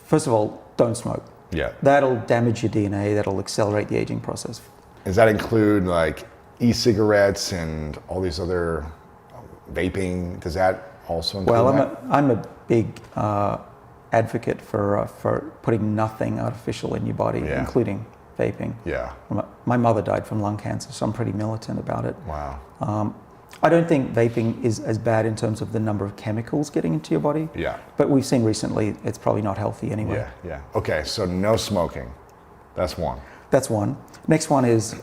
First of all, don't smoke. Yeah. That'll damage your DNA. That'll accelerate the aging process. Does that include like e-cigarettes and all these other vaping? Does that also include that? I'm a big advocate for putting nothing artificial in your body, including vaping. Yeah. My mother died from lung cancer, so I'm pretty militant about it. Wow. I don't think vaping is as bad in terms of the number of chemicals getting into your body. Yeah. But we've seen recently it's probably not healthy anyway. Yeah, yeah. Okay, so no smoking. That's one. That's one. Next one is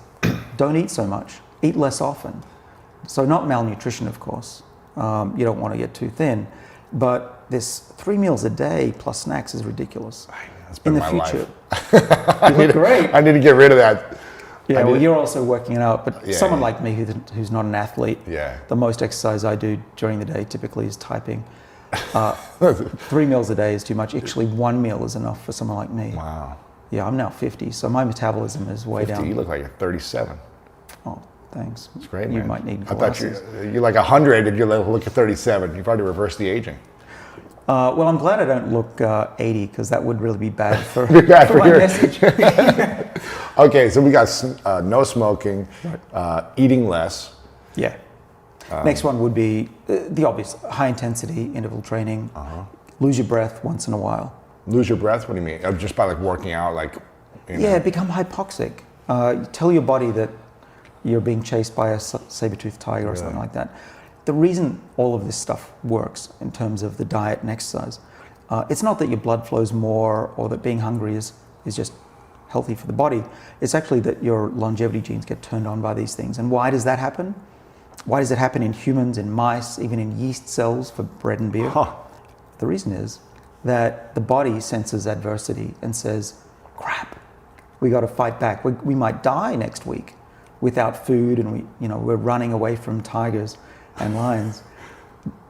don't eat so much. Eat less often. So not malnutrition, of course. You don't want to get too thin. But this 3 meals a day plus snacks is ridiculous. That's been my future, life. you look great. I need to get rid of that. Yeah, well, you're also working out, but someone like me who's not an athlete, Yeah. the most exercise I do during the day typically is typing. 3 meals a day is too much. Actually, 1 meal is enough for someone like me. Wow. Yeah, I'm now 50, so my metabolism is way 50, down. you look like you're 37. Oh, thanks. It's great, You man. might need I glasses. thought you're like 100 and you look at 37. You've already reversed the aging. Well, I'm glad I don't look 80 because that would really be bad for, Bad for my your- message. Okay, so we got no smoking, eating less. Yeah. Next one would be the obvious, high intensity interval training. Lose your breath once in a while. Lose your breath? What do you mean? Just by like working out, like, you know. Yeah, become hypoxic. Tell your body that you're being chased by a saber-toothed tiger or something like that. The reason all of this stuff works in terms of the diet and exercise, it's not that your blood flows more or that being hungry is just healthy for the body. It's actually that your longevity genes get turned on by these things. And why does that happen? Why does it happen in humans, in mice, even in yeast cells for bread and beer? The reason is that the body senses adversity and says, crap, we got to fight back. We might die next week without food, and we're running away from tigers and lions.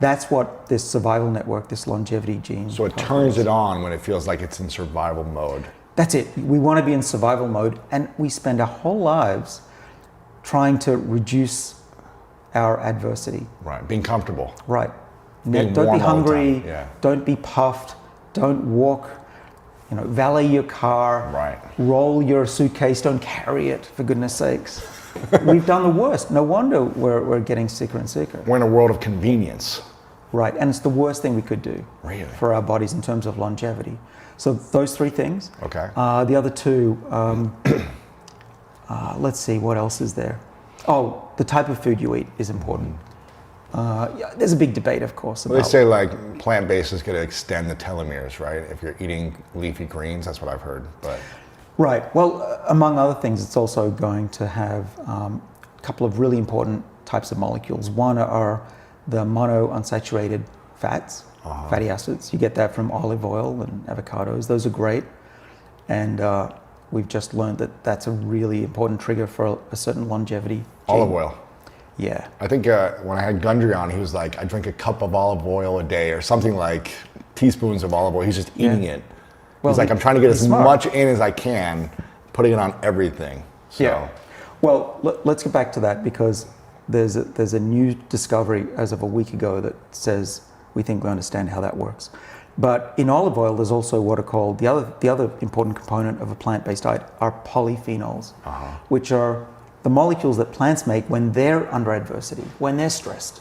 That's what this survival network, this longevity gene. So it turns it on when it feels like it's in survival mode. That's it. We want to be in survival mode, and we spend our whole lives trying to reduce our adversity. Right, being comfortable. Right. Being Don't be warm all the hungry. time, yeah. Don't be puffed. Don't walk. Valet your car. Right. Roll your suitcase. Don't carry it, for goodness sakes. We've done the worst. No wonder we're getting sicker and sicker. We're in a world of convenience. Right, and it's the worst thing we could do Really? for our bodies in terms of longevity. So those 3 things. Okay. The other 2, let's see, what else is there? Oh, the type of food you eat is important. There's a big debate, of course. Well, they say like plant-based is going to extend the telomeres, right? If you're eating leafy greens, that's what I've heard. But Right. Well, among other things, it's also going to have a couple of really important types of molecules. One are the monounsaturated fats, fatty acids. You get that from olive oil and avocados. Those are great. And we've just learned that that's a really important trigger for a certain longevity gene. olive oil. Yeah. I think when I had Gundry on, he was like, I drink a cup of olive oil a day or something, like teaspoons of olive oil. He's just eating it. Well, he's like, I'm trying to get as smart. much in as I can, putting it on everything. So. Yeah. Well, let's get back to that, because there's a new discovery as of a week ago that says we think we understand how that works. But in olive oil, there's also what are called, the other important component of a plant-based diet are polyphenols, which are the molecules that plants make when they're under adversity, when they're stressed.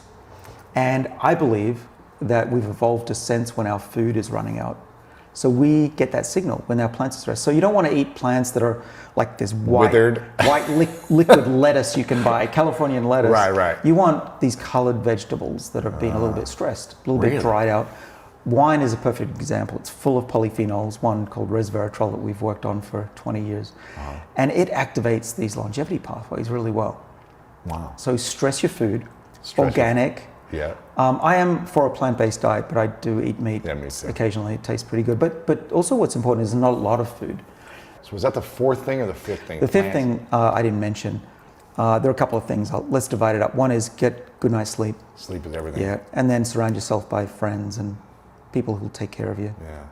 And I believe that we've evolved to sense when our food is running out. So we get that signal when our plants are stressed. So you don't want to eat plants that are like this Withered. white liquid lettuce you can buy, Californian lettuce. Right. You want these colored vegetables that are being a little bit stressed, a little Really? bit dried out. Wine is a perfect example. It's full of polyphenols, one called resveratrol that we've worked on for 20 years. And it activates these longevity pathways really well. Wow. So stress your food, Stress organic. Yeah. I am for a plant-based diet, but I do eat meat Yeah, me too. occasionally. It tastes pretty good. But also what's important is not a lot of food. So was that the 4th thing or the 5th thing? The 5th thing I didn't mention. There are a couple of things. Let's divide it up. One is get good night's sleep. Sleep is everything. Yeah. And then surround yourself by friends and people who'll take care of you. Yeah.